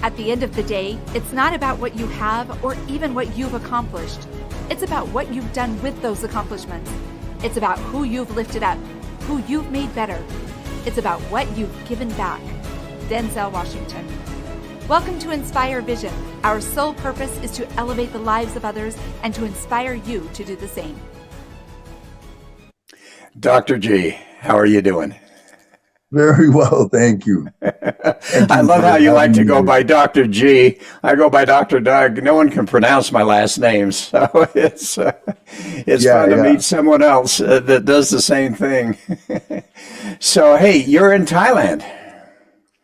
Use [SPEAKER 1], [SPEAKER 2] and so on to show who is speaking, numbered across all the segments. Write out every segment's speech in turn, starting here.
[SPEAKER 1] At the end of the day, it's not about what you have or even what you've accomplished. It's about what you've done with those accomplishments. It's about who you've lifted up, who you've made better. It's about what you've given back. Denzel Washington. Welcome to Inspire Vision. Our sole purpose is to elevate the lives of others and to inspire you to do the same.
[SPEAKER 2] Dr. G, how are you doing?
[SPEAKER 3] Very well, thank you.
[SPEAKER 2] I love how you like to go by Dr. G. I go by Dr. Doug. No one can pronounce my last name, so it's fun to meet someone else that does the same thing. So, hey, you're in Thailand.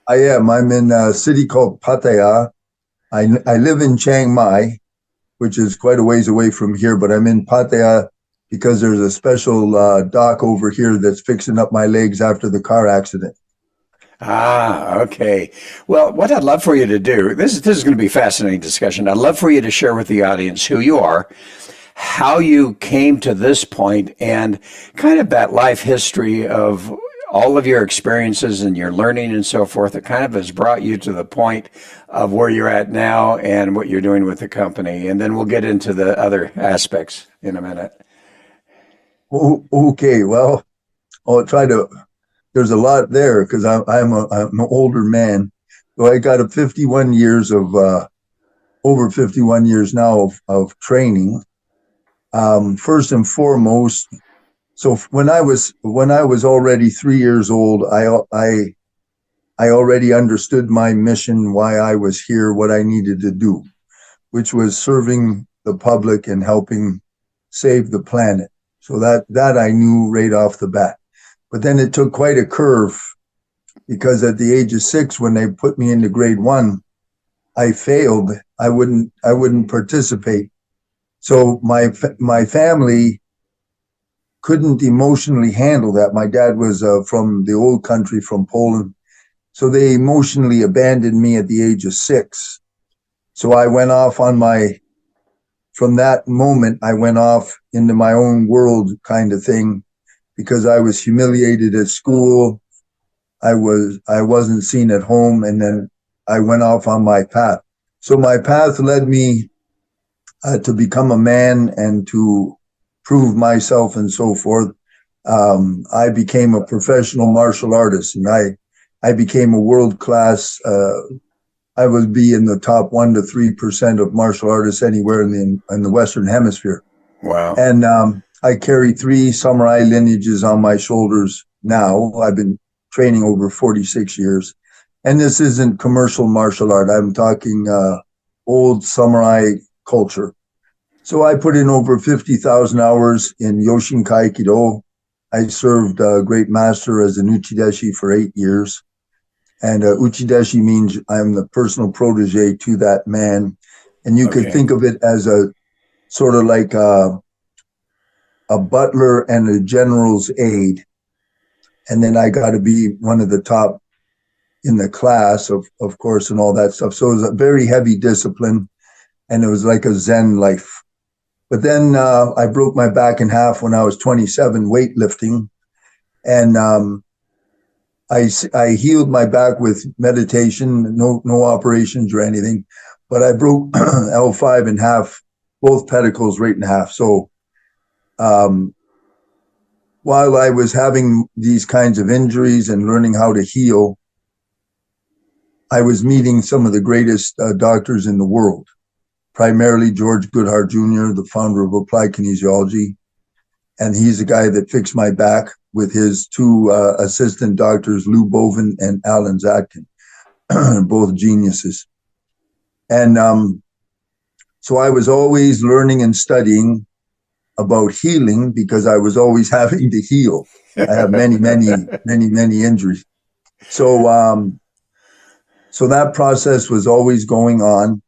[SPEAKER 3] I am. I'm in a city called Pattaya. I live in Chiang Mai, which is quite a ways away from here, but I'm in Pattaya because there's a special doc over here that's fixing up my legs after the car accident.
[SPEAKER 2] Ah, okay. Well, what I'd love for you to do, this is going to be a fascinating discussion. I'd love for you to share with the audience who you are, how you came to this point, and kind of that life history of all of your experiences and your learning and so forth that kind of has brought you to the point of where you're at now and what you're doing with the company. And then we'll get into the other aspects in a minute.
[SPEAKER 3] Okay, well, I'll try to. There's a lot there because I'm an older man. So I got a 51 years of over 51 years now of training. First and foremost, so when I was already 3 years old, I already understood my mission, why I was here, what I needed to do, which was serving the public and helping save the planet. So that I knew right off the bat. But then it took quite a curve because at the age of 6, when they put me into grade 1, I failed. I wouldn't participate. So my family couldn't emotionally handle that. My dad was from the old country, from Poland. So they emotionally abandoned me at the age of 6. So I went off from that moment, I went off into my own world kind of thing because I was humiliated at school. I wasn't seen at home, and then I went off on my path. So my path led me to become a man and to prove myself and so forth. I became a professional martial artist, and I became a world-class I would be in the top 1 to 3% of martial artists anywhere in the Western Hemisphere.
[SPEAKER 2] Wow.
[SPEAKER 3] And I carry 3 samurai lineages on my shoulders now. I've been training over 46 years. And this isn't commercial martial art. I'm talking old samurai culture. So I put in over 50,000 hours in Yoshinkai Aikido. I served Great Master as an Uchideshi for 8 years. And Uchideshi means I'm the personal protege to that man. And you could think of it as a sort of like a butler and a general's aide. And then I got to be one of the top in the class, of course, and all that stuff. So it was a very heavy discipline, and it was like a Zen life. But then I broke my back in half when I was 27 weightlifting. And I healed my back with meditation, no operations or anything, but I broke L5 in half, both pedicles right in half. So while I was having these kinds of injuries and learning how to heal, I was meeting some of the greatest doctors in the world, primarily George Goodhart Jr., the founder of Applied Kinesiology. And he's the guy that fixed my back with his 2 assistant doctors, Lou Boven and Alan Zatkin, both geniuses. And so I was always learning and studying about healing because I was always having to heal. I have many injuries. So so that process was always going on.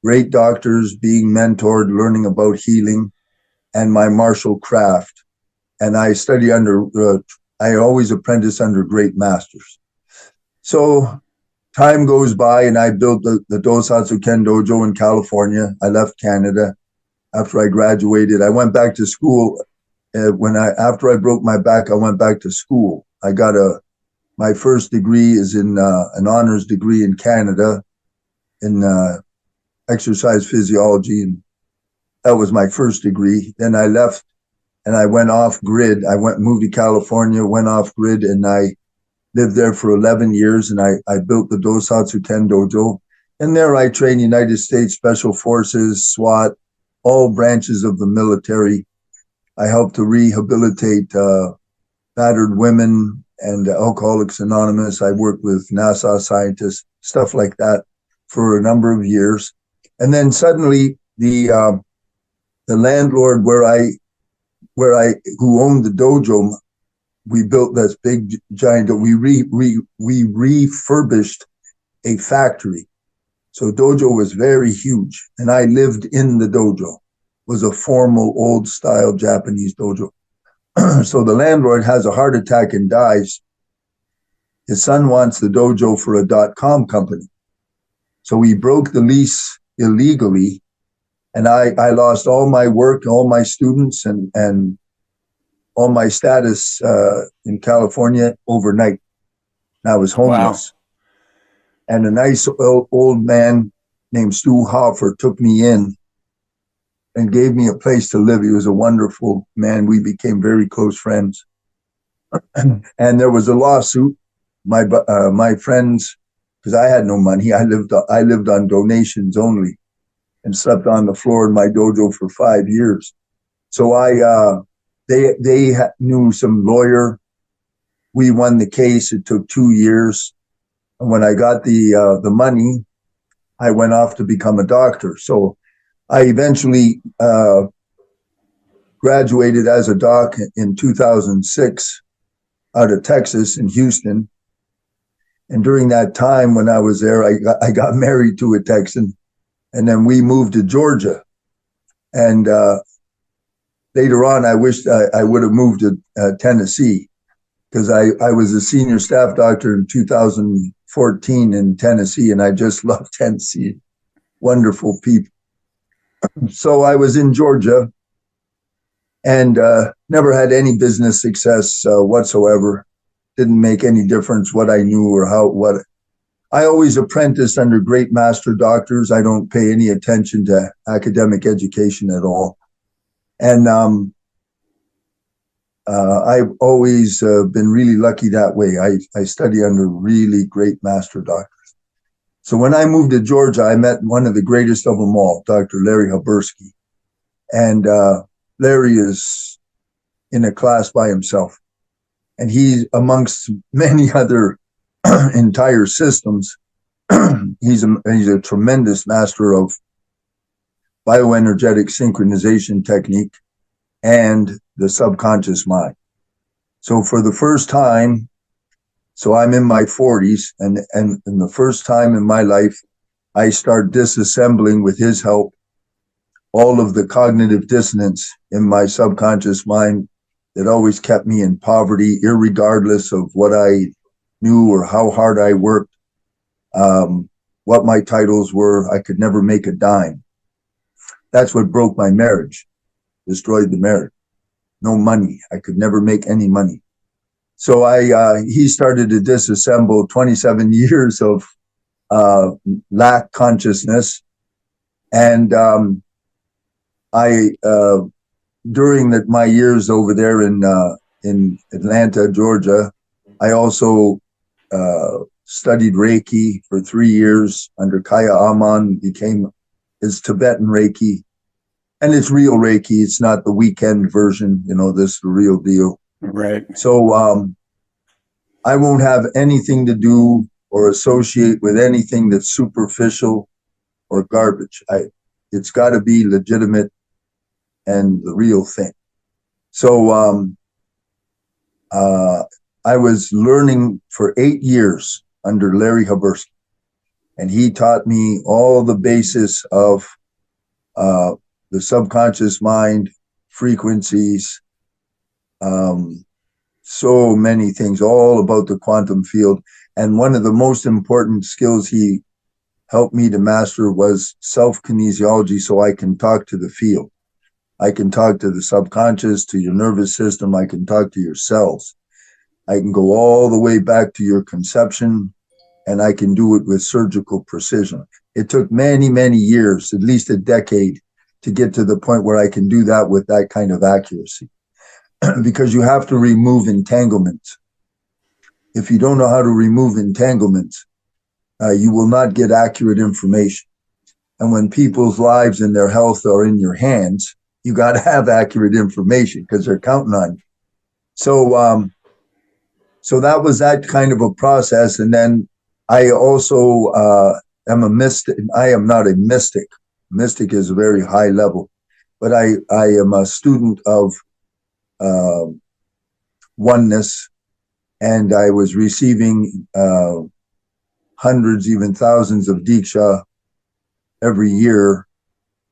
[SPEAKER 3] Great doctors, being mentored, learning about healing and my martial craft. And I study I always apprentice under great masters. So time goes by and I built the Dosatsu Ken Dojo in California. I left Canada after I graduated. I went back to school. After I broke my back, I went back to school. I got my first degree is in an honors degree in Canada. in exercise physiology, and that was my first degree. Then I left and I went off grid. Moved to California, went off grid, and I lived there for 11 years, and I built the Dosatsu Ken Dojo. And there I trained United States Special Forces, SWAT, all branches of the military. I helped to rehabilitate battered women and Alcoholics Anonymous. I worked with NASA scientists, stuff like that, for a number of years. And then suddenly the landlord who owned the dojo, we built this big giant, we refurbished a factory. So dojo was very huge, and I lived in the dojo. It was a formal old style Japanese dojo. So the landlord has a heart attack and dies. His son wants the dojo for a .com company. So he broke the lease illegally, and I lost all my work, all my students, and all my status in California overnight. And I was homeless. Wow. And a nice old man named Stu Hoffer took me in and gave me a place to live. He was a wonderful man. We became very close friends. And there was a lawsuit. My friends, because I had no money, I lived on donations only, and slept on the floor in my dojo for 5 years. So they knew some lawyer. We won the case. It took 2 years. And when I got the money, I went off to become a doctor. So I eventually graduated as a doc in 2006 out of Texas in Houston. And during that time when I was there, I got married to a Texan, and then we moved to Georgia. And later on, I wished I would have moved to Tennessee, because I was a senior staff doctor in 2014 in Tennessee, and I just love Tennessee. Wonderful people. So I was in Georgia and never had any business success whatsoever. Didn't make any difference what I knew or what. I always apprenticed under great master doctors. I don't pay any attention to academic education at all. And I've always been really lucky that way. I study under really great master doctors. So when I moved to Georgia, I met one of the greatest of them all, Dr. Larry Habursky. And Larry is in a class by himself. And he's amongst many other entire systems. He's a tremendous master of bioenergetic synchronization technique and the subconscious mind. So for the first time, so I'm in my 40s, and the first time in my life, I start disassembling, with his help, all of the cognitive dissonance in my subconscious mind that always kept me in poverty, irregardless of what I knew or how hard I worked, what my titles were. I could never make a dime. That's what broke my marriage, destroyed the marriage. No money. I could never make any money. So he started to disassemble 27 years of lack consciousness. And during my years over there in Atlanta, Georgia, I also studied Reiki for 3 years under Kaya Aman, became his Tibetan Reiki. And it's real Reiki. It's not the weekend version, this is the real deal.
[SPEAKER 2] Right.
[SPEAKER 3] So I won't have anything to do or associate with anything that's superficial or garbage. It's got to be legitimate and the real thing. So I was learning for 8 years under Larry Habursky, and he taught me all the basis of the subconscious mind, frequencies, so many things, all about the quantum field. And one of the most important skills he helped me to master was self-kinesiology, so I can talk to the field. I can talk to the subconscious, to your nervous system. I can talk to your cells. I can go all the way back to your conception, and I can do it with surgical precision. It took many, many years, at least a decade, to get to the point where I can do that with that kind of accuracy. Because you have to remove entanglements. If you don't know how to remove entanglements, you will not get accurate information. And when people's lives and their health are in your hands, you got to have accurate information because they're counting on you. So that was that kind of a process. And then I also am a mystic. I am not a mystic. Mystic is a very high level, but I am a student of oneness, and I was receiving hundreds, even thousands of Diksha every year.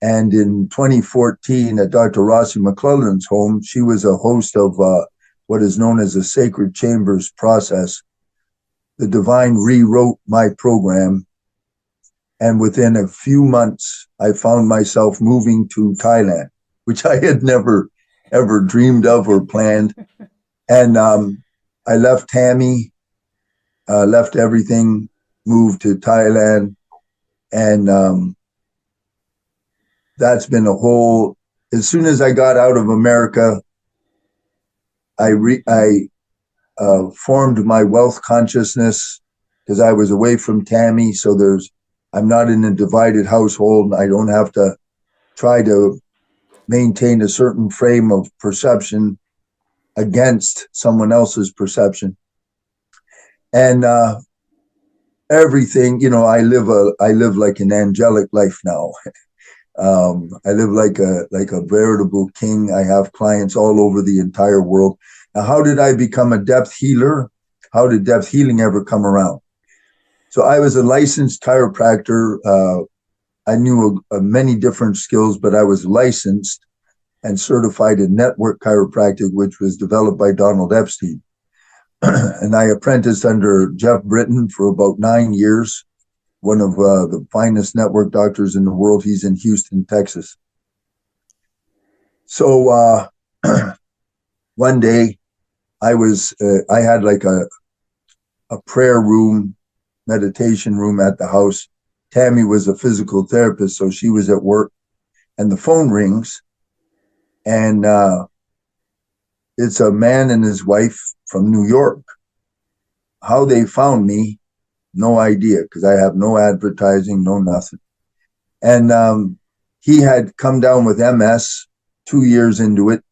[SPEAKER 3] And in 2014, at Dr. Rossi McClellan's home, she was a host of what is known as a Sacred Chambers process. The Divine rewrote my program. And within a few months, I found myself moving to Thailand, which I had never, ever dreamed of or planned. And I left Tammy, left everything, moved to Thailand. And that's been a whole, as soon as I got out of America, I formed my wealth consciousness because I was away from Tammy. So I'm not in a divided household. I don't have to try to maintain a certain frame of perception against someone else's perception. And everything, I live like an angelic life now. I live like a veritable king. I have clients all over the entire world. Now, how did I become a depth healer? How did depth healing ever come around? So I was a licensed chiropractor. I knew many different skills, but I was licensed and certified in network chiropractic, which was developed by Donald Epstein. And I apprenticed under Jeff Britton for about 9 years, one of the finest network doctors in the world. He's in Houston, Texas. So one day I had like a prayer room, meditation room at the house. Tammy was a physical therapist, so she was at work, and the phone rings, and it's a man and his wife from New York. How they found me, no idea, because I have no advertising, no nothing. And he had come down with MS 2 years into it,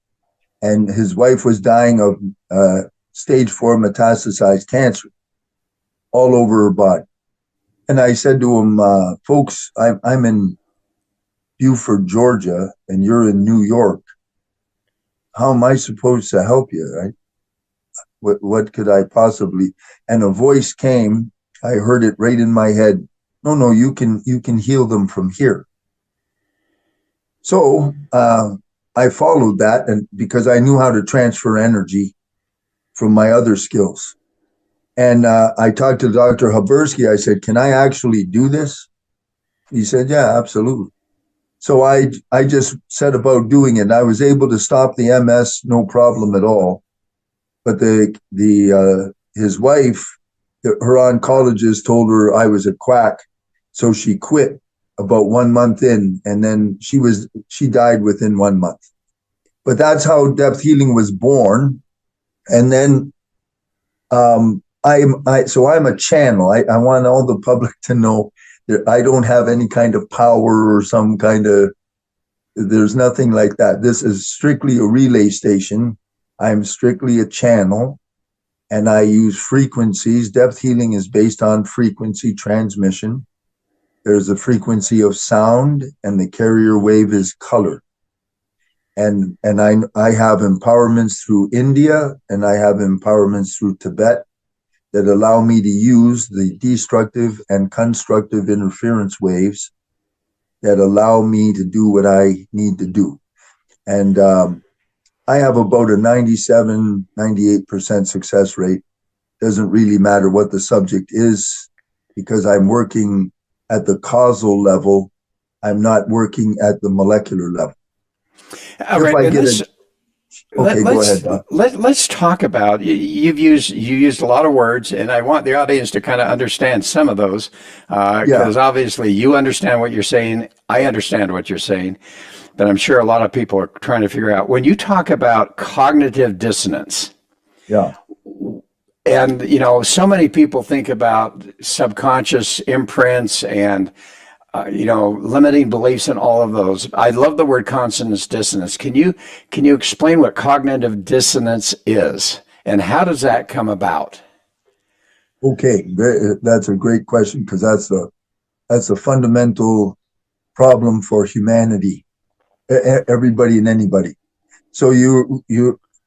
[SPEAKER 3] and his wife was dying of stage 4 metastasized cancer all over her body. And I said to him, folks, I'm in Beaufort, Georgia, and you're in New York. How am I supposed to help you, right? What could I possibly? And a voice came. I heard it right in my head. No, you can heal them from here. So I followed that, and because I knew how to transfer energy from my other skills. And I talked to Dr. Habersky. I said, can I actually do this? He said, yeah, absolutely. So I just set about doing it. And I was able to stop the MS, no problem at all. But his wife, her oncologist told her I was a quack. So she quit about 1 month in, and then she died within 1 month. But that's how depth healing was born. And then so I'm a channel. I want all the public to know that I don't have any kind of power or some kind of, there's nothing like that. This is strictly a relay station. I'm strictly a channel, and I use frequencies. Depth healing is based on frequency transmission. There's a frequency of sound, and the carrier wave is color. And I have empowerments through India, and I have empowerments through Tibet that allow me to use the destructive and constructive interference waves that allow me to do what I need to do. And I have about a 97, 98% success rate. Doesn't really matter what the subject is, because I'm working at the causal level. I'm not working at the molecular level. Okay, go ahead, Don.
[SPEAKER 2] Let's talk about you used a lot of words, and I want the audience to kind of understand some of those
[SPEAKER 3] Yeah,
[SPEAKER 2] because obviously you understand what you're saying. I understand what you're saying, but I'm sure a lot of people are trying to figure out when you talk about cognitive dissonance.
[SPEAKER 3] yeah.
[SPEAKER 2] And so many people think about subconscious imprints and limiting beliefs and all of those. I love the word consonance dissonance. Can you explain what cognitive dissonance is and how does that come about?
[SPEAKER 3] Okay, that's a great question because that's a fundamental problem for humanity, everybody and anybody. So you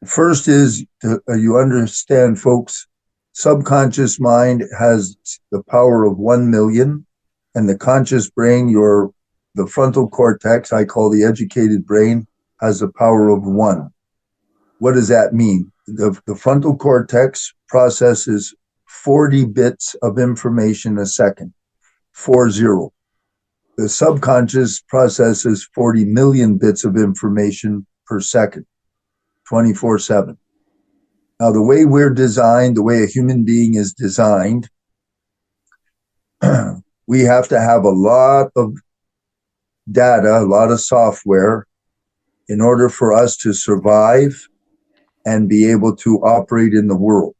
[SPEAKER 3] first is you understand, folks. Subconscious mind has the power of 1 million, and the conscious brain, the frontal cortex, I call the educated brain, has the power of 1. What does that mean? The frontal cortex processes 40 bits of information a second, 40. The subconscious processes 40 million bits of information per second, 24/7. Now, the way we're designed, the way a human being is designed, we have to have a lot of data, a lot of software in order for us to survive and be able to operate in the world.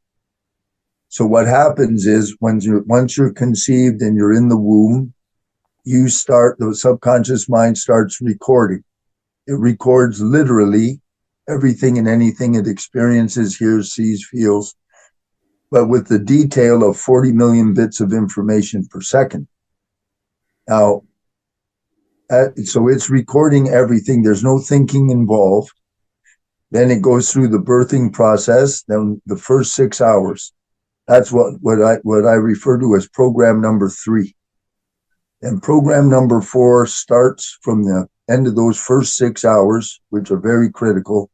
[SPEAKER 3] So what happens is once you're conceived and you're in the womb, the subconscious mind starts recording. It records literally everything and anything it experiences, hears, sees, feels, but with the detail of 40 million bits of information per second. Now, so it's recording everything. There's no thinking involved. Then it goes through the birthing process. Then the first 6 hours. That's what I refer to as program number 3. And program number 4 starts from the end of those first 6 hours, which are very critical,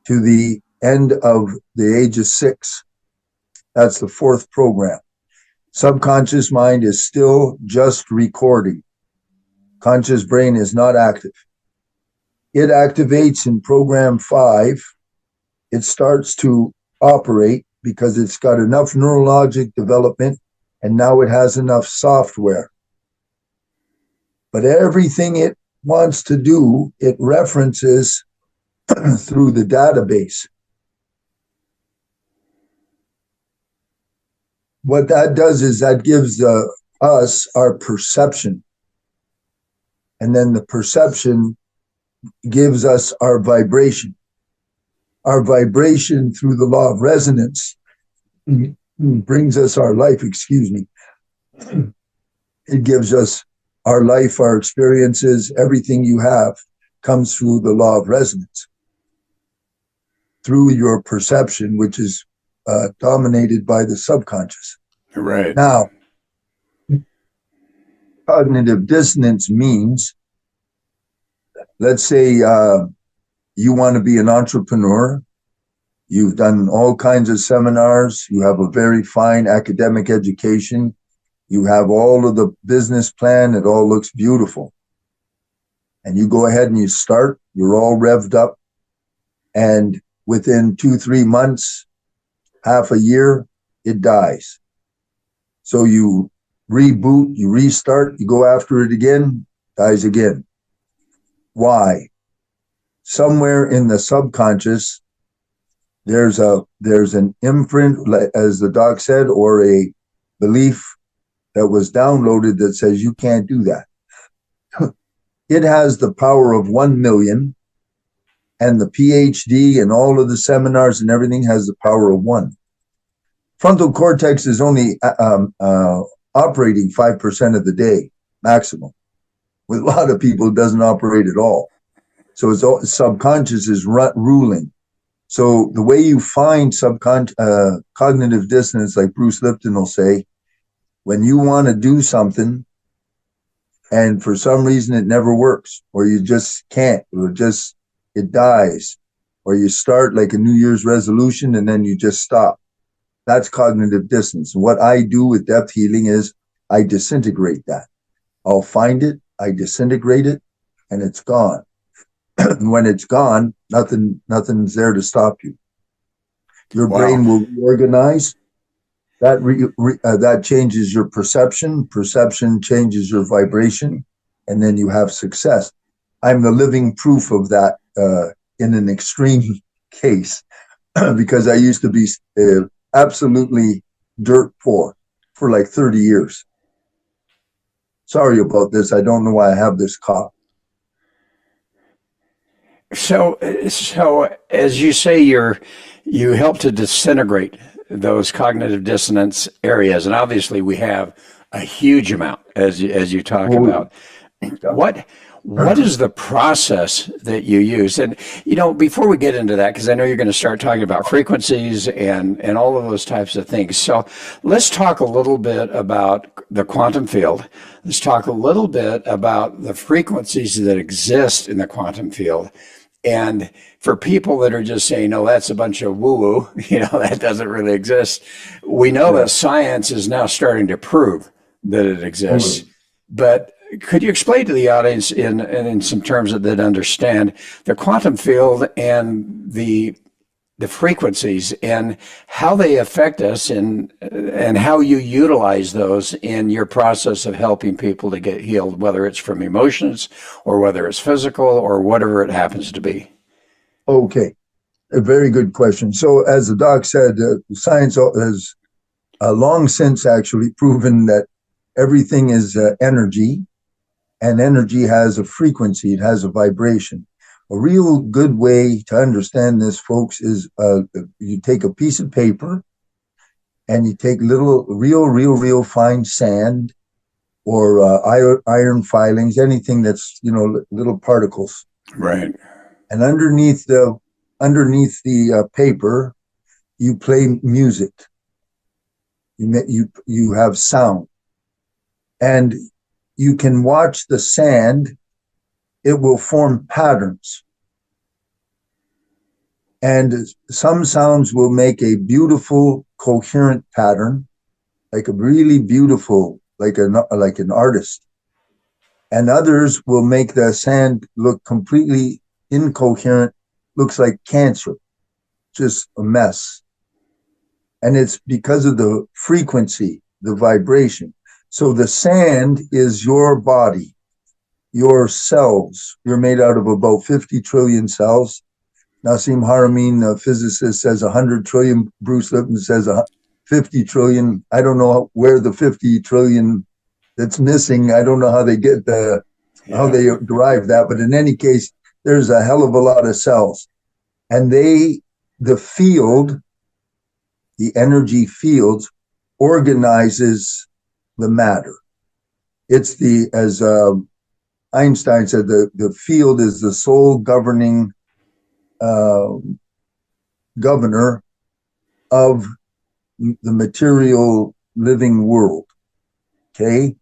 [SPEAKER 3] to the end of the age of 6. That's the 4th program. Subconscious mind is still just recording. Conscious brain is not active. It activates in program 5. It starts to operate because it's got enough neurologic development and now it has enough software. But everything it wants to do, it references through the database. What that does is that gives us our perception. And then the perception gives us our vibration. Our vibration through the law of resonance brings us our life, It gives us our life, our experiences, everything you have comes through the law of resonance. Through your perception, which is dominated by the subconscious.
[SPEAKER 2] Right.
[SPEAKER 3] Now, cognitive dissonance means, let's say you want to be an entrepreneur. You've done all kinds of seminars. You have a very fine academic education. You have all of the business plan. It all looks beautiful. And you go ahead and you start. You're all revved up. And within 2-3 months, half a year, it dies. So you reboot, you restart, you go after it again, dies again. Why? Somewhere in the subconscious, there's an imprint, as the doc said, or a belief that was downloaded that says you can't do that. It has the power of 1 million, and the PhD and all of the seminars and everything has the power of 1. Frontal cortex is only operating 5% of the day, maximum. With a lot of people, it doesn't operate at all. So its subconscious is ruling. So the way you find cognitive dissonance, like Bruce Lipton will say, when you want to do something and for some reason it never works, or you just can't, or it dies, or you start like a New Year's resolution and then you just stop. That's cognitive dissonance. And what I do with depth healing is I disintegrate that. I'll find it, I disintegrate it, and it's gone. When it's gone, nothing's there to stop you. Your
[SPEAKER 2] Wow.
[SPEAKER 3] brain will reorganize. That changes your perception. Perception changes your vibration, and then you have success. I'm the living proof of that in an extreme case because I used to be absolutely dirt poor for like 30 years. Sorry about this. I don't know why I have this cough.
[SPEAKER 2] So as you say, you help to disintegrate those cognitive dissonance areas, and obviously we have a huge amount as you talk
[SPEAKER 3] Oh,
[SPEAKER 2] about. What what is the process that you use? And before we get into that, because I know you're going to start talking about frequencies and all of those types of things. So let's talk a little bit about the quantum field. Let's talk a little bit about the frequencies that exist in the quantum field. And for people that are just saying, no, that's a bunch of woo-woo, that doesn't really exist. We know
[SPEAKER 3] yeah.
[SPEAKER 2] that science is now starting to prove that it exists. But could you explain to the audience in some terms that understand the quantum field and the frequencies and how they affect us and how you utilize those in your process of helping people to get healed, whether it's from emotions or whether it's physical or whatever it happens to be?
[SPEAKER 3] Okay. A very good question. So, as the doc said, science has long since actually proven that everything is energy, and energy has a frequency, it has a vibration. A real good way to understand this, folks, is you take a piece of paper and you take real fine sand or iron filings, anything that's little particles,
[SPEAKER 2] Right.
[SPEAKER 3] and underneath the paper, you play music. You have sound, and you can watch the sand. It will form patterns, and some sounds will make a beautiful, coherent pattern, like a really beautiful, like an artist, and others will make the sand look completely incoherent, looks like cancer, just a mess. And it's because of the frequency, the vibration. So the sand is your body, your cells. You're made out of about 50 trillion cells. Nassim Haramein, the physicist, says 100 trillion. Bruce Lipton says 50 trillion. I don't know where the 50 trillion that's missing. I don't know how they get how they derive that. But in any case, there's a hell of a lot of cells. And the field, the energy field, organizes the matter. It's as Einstein said, the field is the sole governing governor of the material living world. Okay?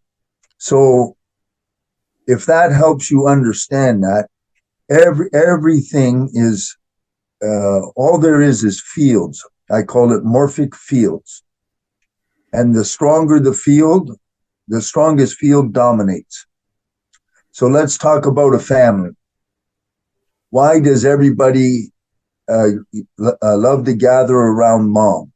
[SPEAKER 3] So if that helps you understand that, everything is, all there is fields. I call it morphic fields. And the stronger the field, the strongest field dominates. So let's talk about a family. Why does everybody love to gather around mom?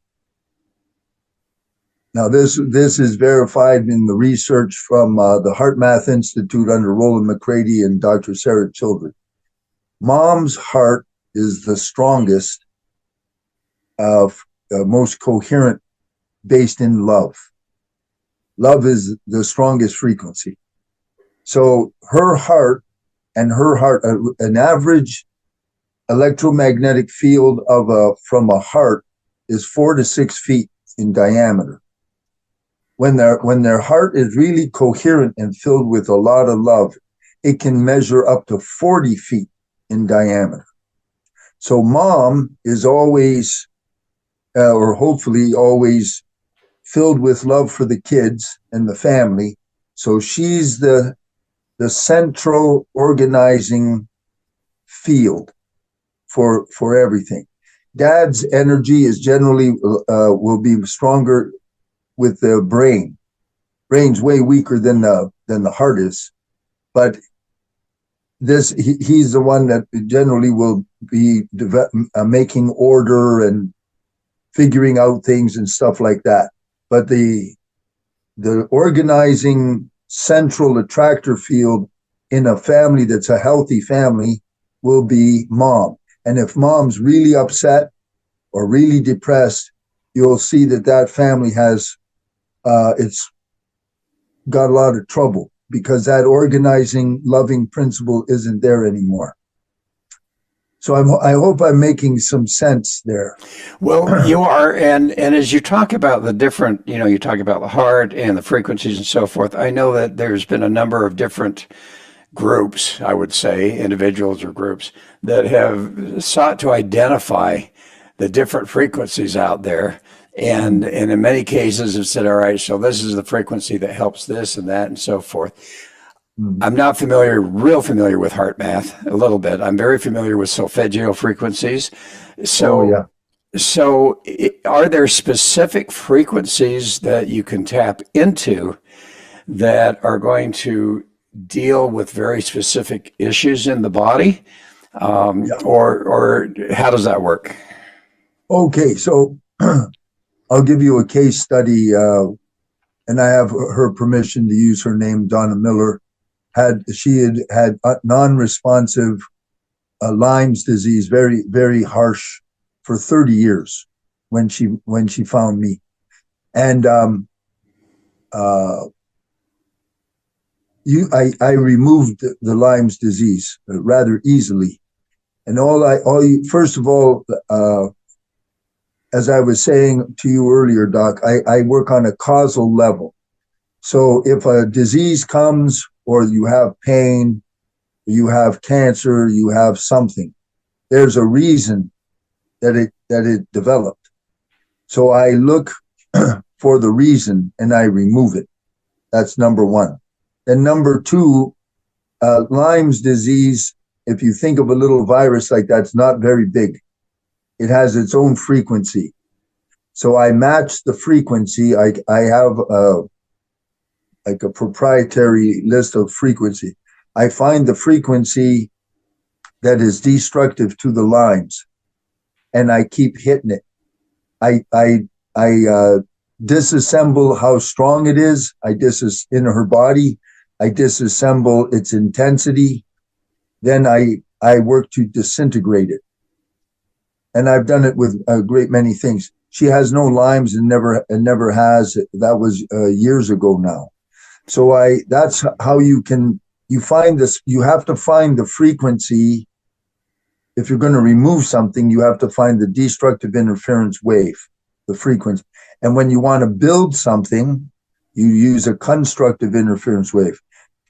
[SPEAKER 3] Now, this is verified in the research from the Heart Math Institute under Roland McCready and Dr. Sarah Children. Mom's heart is the strongest, most coherent, based in love. Love is the strongest frequency. So an average electromagnetic field from a heart is 4 to 6 feet in diameter. When their heart is really coherent and filled with a lot of love, it can measure up to 40 feet in diameter. So mom is always, or hopefully always, filled with love for the kids and the family. So she's the central organizing field for everything. Dad's energy is generally will be stronger with the brain. Brain's way weaker than the heart is, but he's the one that generally will be making order and figuring out things and stuff like that. But the organizing central attractor field in a family that's a healthy family will be mom. And if mom's really upset or really depressed, you'll see that family has it's got a lot of trouble, because that organizing, loving principle isn't there anymore. So I hope I'm making some sense there.
[SPEAKER 2] Well, you are, and as you talk about the different, you talk about the heart and the frequencies and so forth. I know that there's been a number of different groups, I would say, individuals or groups that have sought to identify the different frequencies out there. And in many cases have said, all right, so this is the frequency that helps this and that and so forth. I'm not real familiar with heart math, a little bit. I'm very familiar with solfeggio frequencies. So, are there specific frequencies that you can tap into that are going to deal with very specific issues in the body? Or how does that work?
[SPEAKER 3] Okay, so I'll give you a case study, and I have her permission to use her name, Donna Miller. She had non-responsive Lyme's disease, very, very harsh, for 30 years when she found me. And I removed the Lyme's disease rather easily. And first of all, as I was saying to you earlier, Doc, I work on a causal level. So if a disease comes, or you have pain, you have cancer, you have something, there's a reason that it developed. So I look for the reason and I remove it. That's number one. Then number two, Lyme's disease, if you think of a little virus like that, it's not very big. It has its own frequency. So I match the frequency. I have like a proprietary list of frequency. I find the frequency that is destructive to the Lyme's, and I keep hitting it. I disassemble how strong it is. In her body. I disassemble its intensity. Then I work to disintegrate it. And I've done it with a great many things. She has no Lyme's and never has. That was years ago now. So that's how you find this. You have to find the frequency. If you're going to remove something, you have to find the destructive interference wave, the frequency. And when you want to build something, you use a constructive interference wave.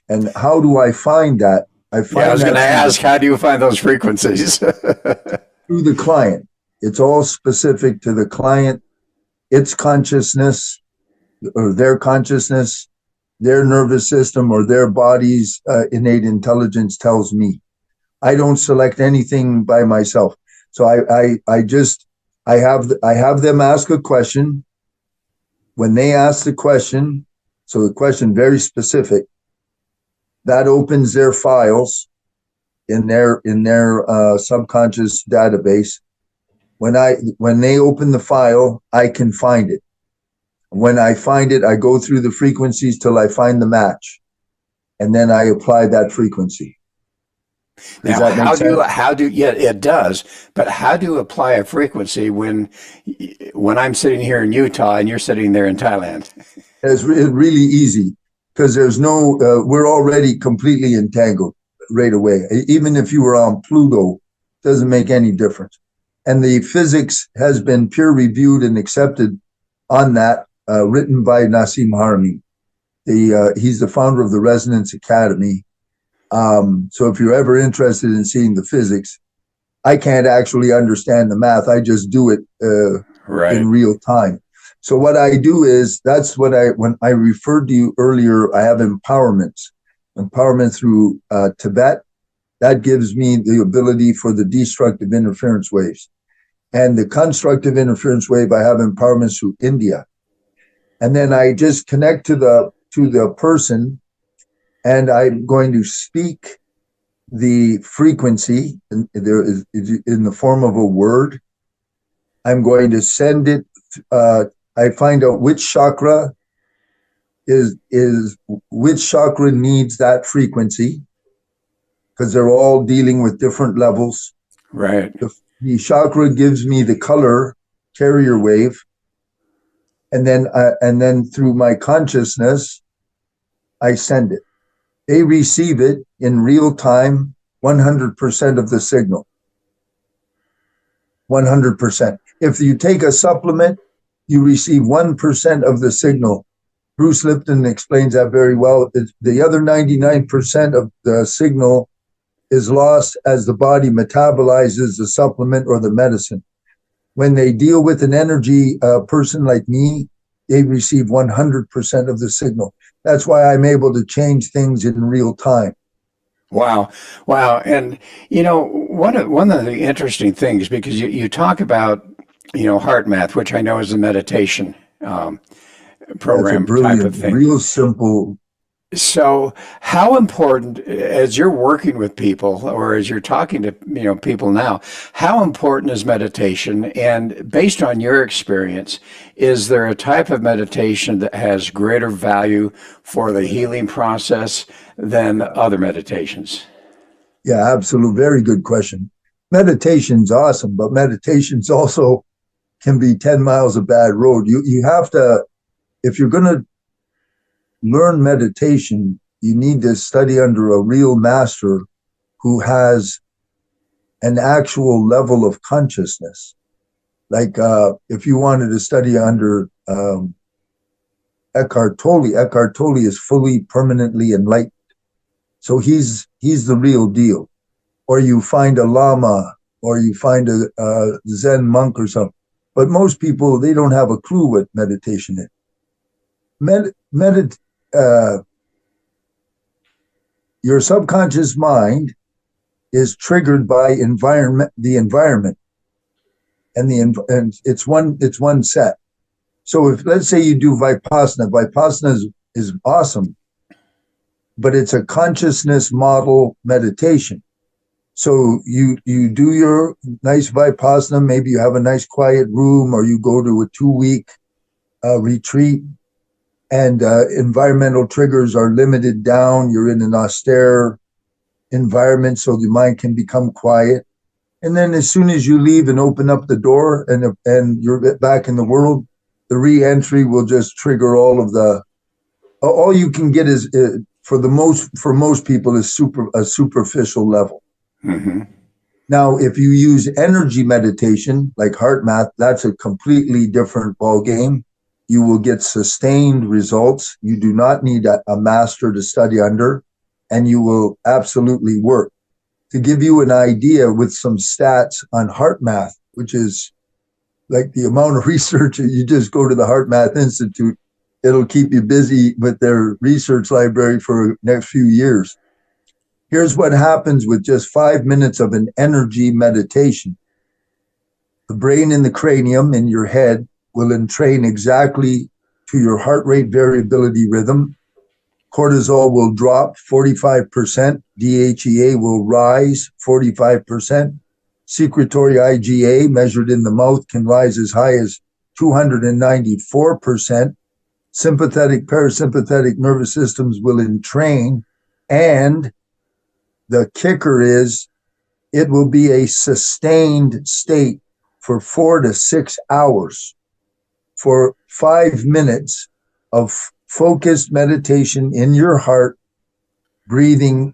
[SPEAKER 3] And how do I find that? I was
[SPEAKER 2] going to ask, how do you find those frequencies?
[SPEAKER 3] Through the client. It's all specific to the client, its consciousness, or their consciousness, their nervous system, or their body's innate intelligence tells me. I don't select anything by myself. So I have them ask a question. When they ask the question, so the question very specific, that opens their files in their subconscious database. When they open the file, I can find it. When I find it, I go through the frequencies till I find the match, and then I apply that frequency.
[SPEAKER 2] Now, it does. But how do you apply a frequency when I'm sitting here in Utah and you're sitting there in Thailand?
[SPEAKER 3] It's really easy, because there's we're already completely entangled right away. Even if you were on Pluto, it doesn't make any difference. And the physics has been peer reviewed and accepted on that, written by Nassim Harmi. He's the founder of the Resonance Academy. So if you're ever interested in seeing the physics, I can't actually understand the math. I just do it in real time. So what I do is, when I referred to you earlier, I have empowerment through Tibet. That gives me the ability for the destructive interference waves. And the constructive interference wave, I have empowerment through India. And then I just connect to the person, and I'm going to speak the frequency, and there is in the form of a word. I'm going to send it. I find out which chakra is which chakra needs that frequency, because they're all dealing with different levels.
[SPEAKER 2] Right.
[SPEAKER 3] The chakra gives me the color carrier wave, and then through my consciousness, I send it. They receive it in real time, 100% of the signal. 100%. If you take a supplement, you receive 1% of the signal. Bruce Lipton explains that very well. The other 99% of the signal is lost as the body metabolizes the supplement or the medicine. When they deal with an energy person like me, they receive 100% of the signal. That's why I'm able to change things in real time.
[SPEAKER 2] Wow. Wow. And, one of the interesting things, because you talk about, heart math, which I know is a meditation program
[SPEAKER 3] That's a
[SPEAKER 2] type of
[SPEAKER 3] brilliant,
[SPEAKER 2] thing.
[SPEAKER 3] real simple.
[SPEAKER 2] So how important, as you're working with people or as you're talking to, people now, how important is meditation? And based on your experience, is there a type of meditation that has greater value for the healing process than other meditations?
[SPEAKER 3] Yeah, absolute. Very good question. Meditation's awesome, but meditation's also can be 10 miles of bad road. You have to, if you're going to learn meditation, you need to study under a real master who has an actual level of consciousness. Like if you wanted to study under Eckhart Tolle is fully permanently enlightened. So he's the real deal. Or you find a lama, or you find a Zen monk or something. But most people, they don't have a clue what meditation is. Your subconscious mind is triggered by the environment, and it's one set. So if, let's say, you do Vipassana is awesome, but it's a consciousness model meditation. So you do your nice Vipassana, maybe you have a nice quiet room, or you go to a 2-week retreat, and environmental triggers are limited down. You're in an austere environment so the mind can become quiet. And then as soon as you leave and open up the door and you're back in the world, the re-entry will just trigger all you can get is, for most people, is a superficial level.
[SPEAKER 2] Mm-hmm.
[SPEAKER 3] Now, if you use energy meditation, like heart math, that's a completely different ballgame. You will get sustained results. You do not need a master to study under, and you will absolutely work. To give you an idea with some stats on heart math, which is like the amount of research, you just go to the Heart Math Institute. It'll keep you busy with their research library for the next few years. Here's what happens with just 5 minutes of an energy meditation. The brain in the cranium in your head will entrain exactly to your heart rate variability rhythm. Cortisol will drop 45%. DHEA will rise 45%. Secretory IgA measured in the mouth can rise as high as 294%. Sympathetic, parasympathetic nervous systems will entrain, and the kicker is it will be a sustained state for 4 to 6 hours. For 5 minutes of focused meditation in your heart, breathing,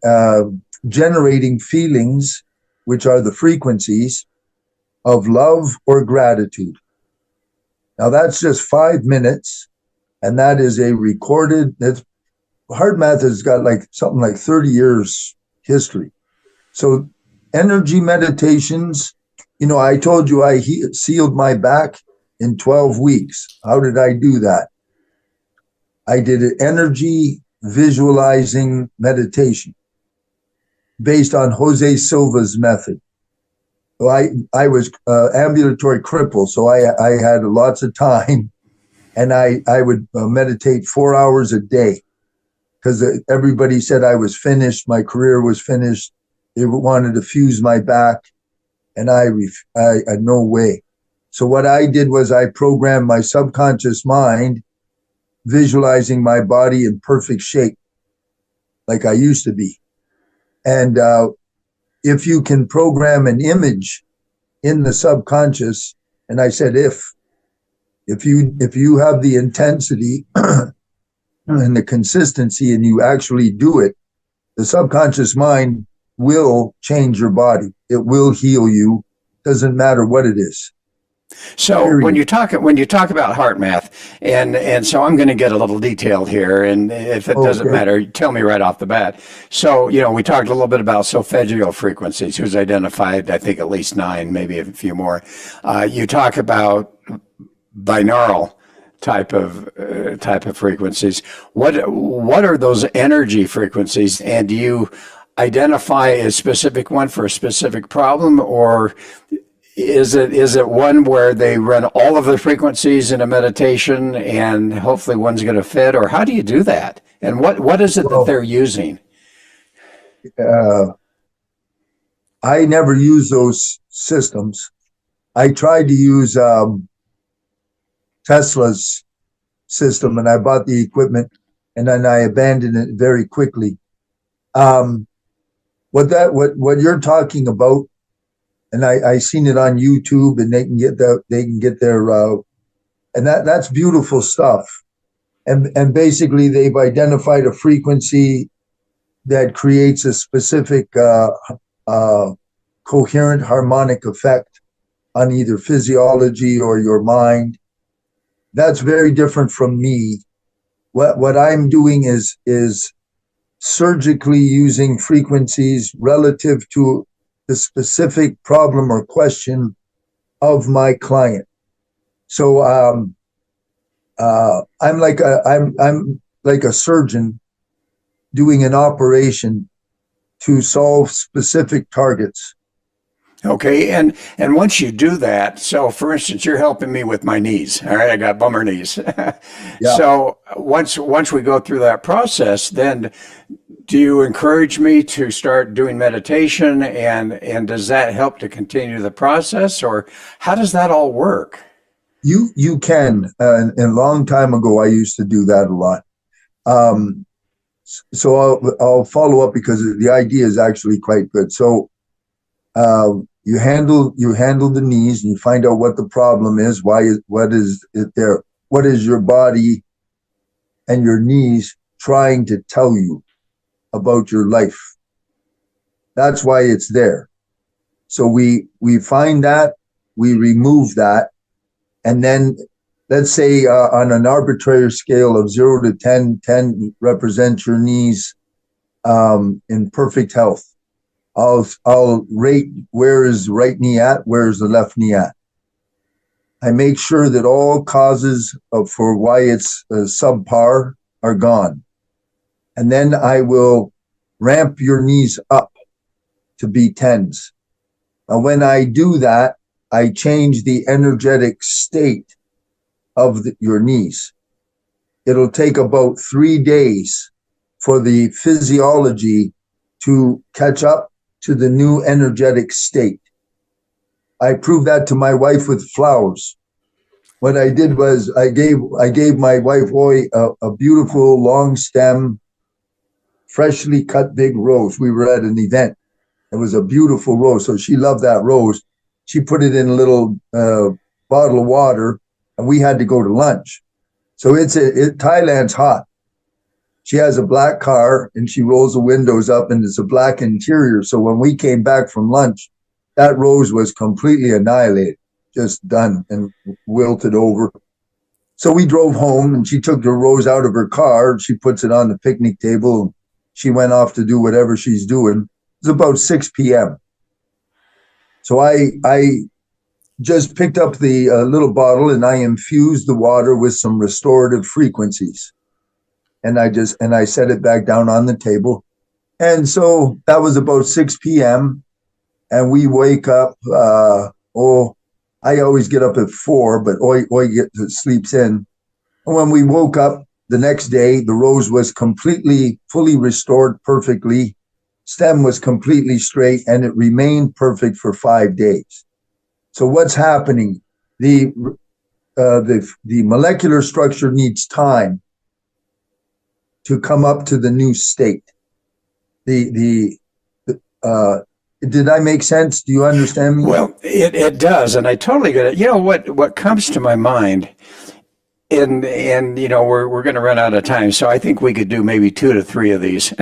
[SPEAKER 3] generating feelings, which are the frequencies of love or gratitude. Now that's just 5 minutes, and that is a recorded. Heart math has got something like 30 years history. So energy meditations, I told you I sealed my back in 12 weeks. How did I do that? I did an energy visualizing meditation based on Jose Silva's method. So I was ambulatory cripple, so I had lots of time, and I would meditate 4 hours a day, because everybody said I was finished, my career was finished, They wanted to fuse my back, and I no way. So what I did was I programmed my subconscious mind, visualizing my body in perfect shape, like I used to be. And if you can program an image in the subconscious, and I said if you have the intensity and the consistency, and you actually do it, the subconscious mind will change your body. It will heal you. Doesn't matter what it is.
[SPEAKER 2] So
[SPEAKER 3] Period.
[SPEAKER 2] when you talk about heart math, and so I'm going to get a little detailed here, and if it doesn't
[SPEAKER 3] Okay.
[SPEAKER 2] matter, tell me right off the bat. So we talked a little bit about solfeggio frequencies, who's identified, I think, at least 9, maybe a few more. You talk about binaural type of frequencies. What are those energy frequencies, and do you identify a specific one for a specific problem, or is it one where they run all of the frequencies in a meditation and hopefully one's going to fit, or how do you do that? And what is it that they're using?
[SPEAKER 3] I never use those systems. I tried to use Tesla's system, and I bought the equipment, and then I abandoned it very quickly. What you're talking about, and I seen it on YouTube, and they can get their and that's beautiful stuff. And basically they've identified a frequency that creates a specific coherent harmonic effect on either physiology or your mind. That's very different from me. What I'm doing is surgically using frequencies relative to the specific problem or question of my client. So I'm like a surgeon doing an operation to solve specific targets.
[SPEAKER 2] Okay, and once you do that, so for instance, you're helping me with my knees. All right, I got bummer knees.
[SPEAKER 3] Yeah.
[SPEAKER 2] So once we go through that process, then do you encourage me to start doing meditation, and does that help to continue the process, or how does that all work?
[SPEAKER 3] You can. And a long time ago, I used to do that a lot. So I'll follow up because the idea is actually quite good. So you handle the knees, and you find out what the problem is. What is it there? What is your body and your knees trying to tell you about your life? That's why it's there. So we find that, we remove that, and then let's say on an arbitrary scale of 0 to 10, 10 represents your knees in perfect health. I'll rate where is the right knee at, where is the left knee at. I make sure that all causes for why it's subpar are gone. And then I will ramp your knees up to be 10s. And when I do that, I change the energetic state of your knees. It'll take about 3 days for the physiology to catch up to the new energetic state. I proved that to my wife with flowers. What I did was I gave my wife Roy a beautiful long stem, freshly cut big rose. We were at an event. It was a beautiful rose, so she loved that rose. She put it in a little bottle of water, and we had to go to lunch. So Thailand's hot. She has a black car, and she rolls the windows up, and it's a black interior. So when we came back from lunch, that rose was completely annihilated, just done and wilted over. So we drove home, and she took the rose out of her car. She puts it on the picnic table. She went off to do whatever she's doing. It's about 6 p.m. So I just picked up the little bottle, and I infused the water with some restorative frequencies. And I set it back down on the table. And so that was about 6 p.m. And we wake up. I always get up at 4, but Oi sleeps in. And when we woke up the next day, the rose was fully restored perfectly. stem was completely straight and it remained perfect for 5 days. So what's happening? The molecular structure needs time to come up to the new state. Did I make sense? Do you understand me?
[SPEAKER 2] Well, it does, and I totally get it. You know what comes to my mind, and you know we're going to run out of time, so I think we could do maybe 2 to 3 of these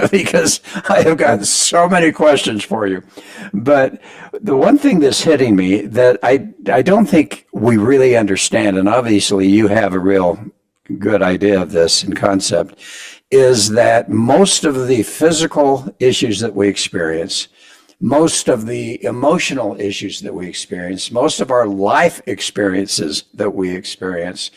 [SPEAKER 2] because I have got so many questions for you. But the one thing that's hitting me that I don't think we really understand, and obviously you have a real good idea of this in concept, is that most of the physical issues that we experience, most of the emotional issues that we experience, most of our life experiences that we experience,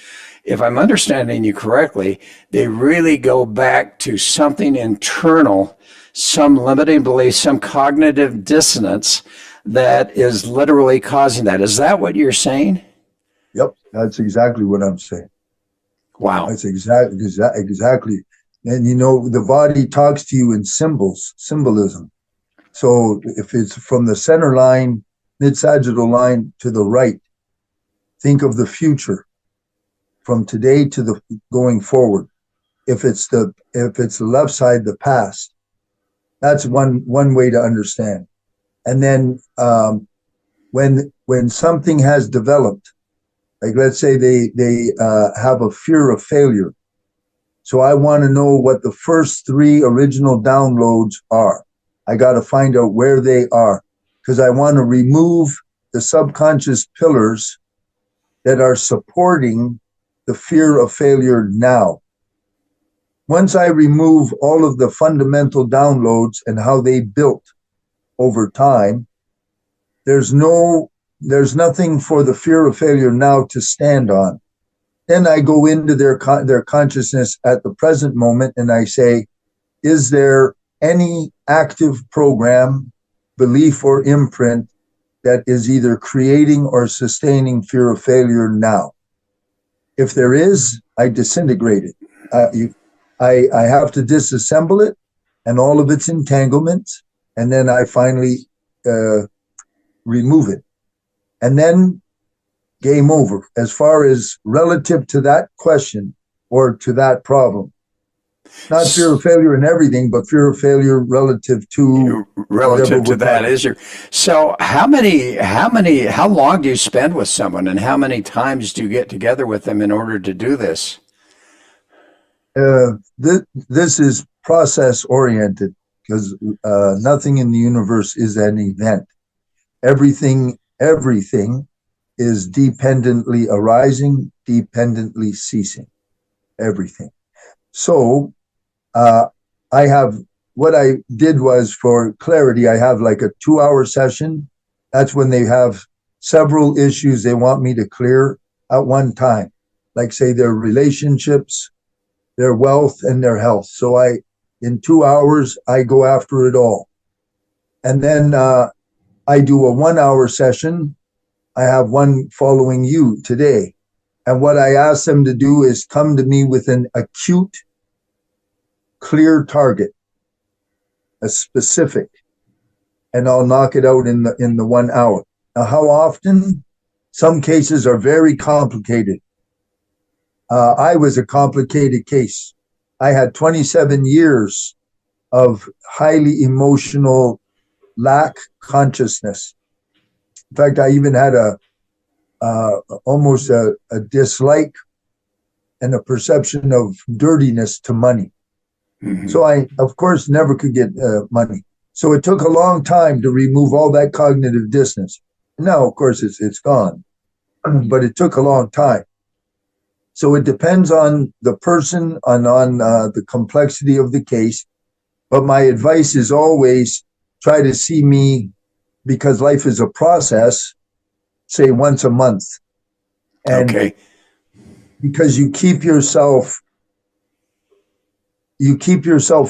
[SPEAKER 2] if I'm understanding you correctly, they really go back to something internal, some limiting belief, some cognitive dissonance that is literally causing that. Is that what you're saying?
[SPEAKER 3] Yep, that's exactly what I'm saying.
[SPEAKER 2] Wow.
[SPEAKER 3] That's exactly. And you know, the body talks to you in symbolism. So if it's from the center line, mid-sagittal line to the right, think of the future from today to the going forward. If it's the left side, the past. That's one way to understand. And then when something has developed, like let's say they have a fear of failure. So I want to know what the first 3 original downloads are. I got to find out where they are because I want to remove the subconscious pillars that are supporting the fear of failure now. Once I remove all of the fundamental downloads and how they built over time, there's nothing for the fear of failure now to stand on. Then I go into their consciousness at the present moment and I say, is there any active program, belief, or imprint that is either creating or sustaining fear of failure now? If there is, I disintegrate it. I have to disassemble it and all of its entanglements, and then I finally remove it. And then game over as far as relative to that question or to that problem. Not fear of failure in everything, but fear of failure relative to
[SPEAKER 2] that is your. So how long do you spend with someone, and how many times do you get together with them in order to do this?
[SPEAKER 3] This is process oriented because nothing in the universe is an event. Everything is dependently arising, dependently ceasing. Everything. So what I did was, for clarity, I have like a 2-hour session. That's when they have several issues they want me to clear at one time, like say their relationships, their wealth, and their health. So in 2 hours, I go after it all. And then I do a 1-hour session. I have one following you today. And what I ask them to do is come to me with an acute, clear target, a specific, and I'll knock it out in the 1 hour. Now, how often? Some cases are very complicated. I was a complicated case. I had 27 years of highly emotional lack consciousness. In fact, I even had almost a dislike and a perception of dirtiness to money. Mm-hmm. So I, of course, never could get money. So it took a long time to remove all that cognitive dissonance. Now, of course, it's gone, but it took a long time. So it depends on the person and on the complexity of the case. But my advice is always try to see me, because life is a process, say once a month. And okay. Because you keep yourself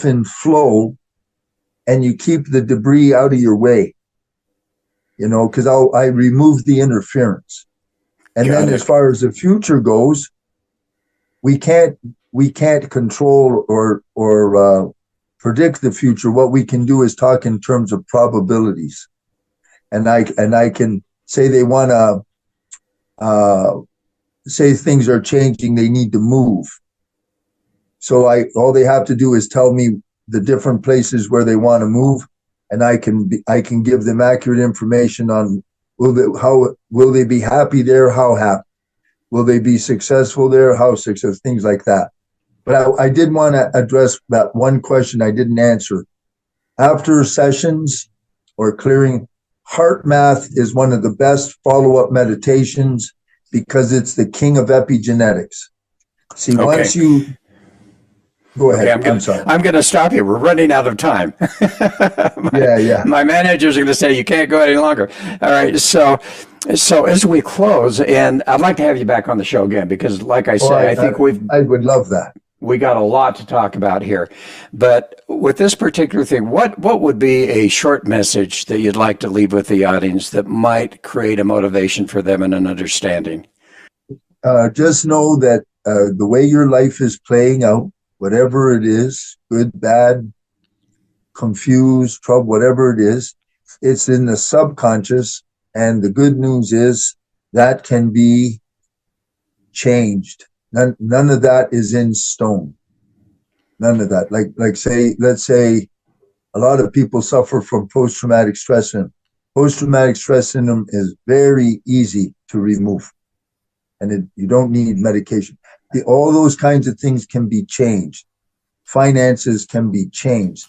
[SPEAKER 3] in flow and you keep the debris out of your way, because I remove the interference. And then as far as the future goes, we can't control or predict the future. What we can do is talk in terms of probabilities. And I can say they want to say things are changing, they need to move. So all they have to do is tell me the different places where they want to move, and I can give them accurate information on how will they be happy there, how happy, will they be successful there, how successful, things like that. But I did want to address that one question I didn't answer. After sessions or clearing, heart math is one of the best follow-up meditations because it's the king of epigenetics. See, once you go ahead.
[SPEAKER 2] Okay,
[SPEAKER 3] I'm sorry.
[SPEAKER 2] I'm going to stop you. We're running out of time. My manager's going to say you can't go any longer. All right. So as we close, and I'd like to have you back on the show again because, like I say, I think
[SPEAKER 3] I would love that.
[SPEAKER 2] We got a lot to talk about here. But with this particular thing, what would be a short message that you'd like to leave with the audience that might create a motivation for them and an understanding?
[SPEAKER 3] Just know that the way your life is playing out, whatever it is, good, bad, confused, trouble, whatever it is, it's in the subconscious. And the good news is that can be changed. None of that is in stone. None of that. Let's say a lot of people suffer from post-traumatic stress syndrome. Post-traumatic stress syndrome is very easy to remove. And you don't need medication. All those kinds of things can be changed. Finances can be changed.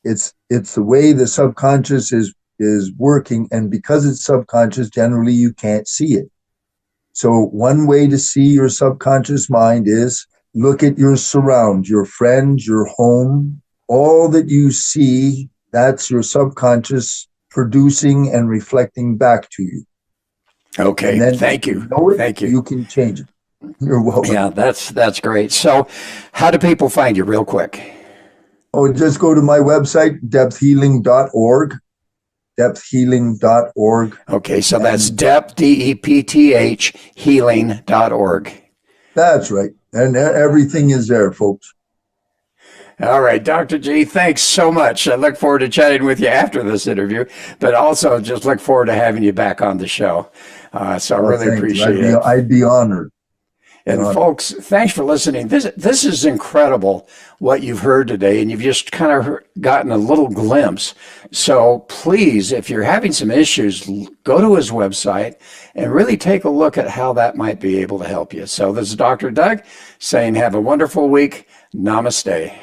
[SPEAKER 3] It's the way the subconscious is working, and because it's subconscious, generally you can't see it. So one way to see your subconscious mind is look at your surround, your friends, your home, all that you see, that's your subconscious producing and reflecting back to you.
[SPEAKER 2] Okay, thank you. Thank you.
[SPEAKER 3] You can change it. You're welcome.
[SPEAKER 2] Yeah, that's great. So how do people find you real quick?
[SPEAKER 3] Oh, just go to my website, depthhealing.org. Depthhealing.org.
[SPEAKER 2] Okay, so that's depth, DEPTH, healing.org.
[SPEAKER 3] That's right. And everything is there, folks.
[SPEAKER 2] All right, Dr. G, thanks so much. I look forward to chatting with you after this interview, but also just look forward to having you back on the show. So I really appreciate it.
[SPEAKER 3] I'd be honored.
[SPEAKER 2] And folks, thanks for listening. This is incredible what you've heard today, and you've just kind of gotten a little glimpse. So please, if you're having some issues, go to his website and really take a look at how that might be able to help you. So this is Dr. Doug saying have a wonderful week. Namaste.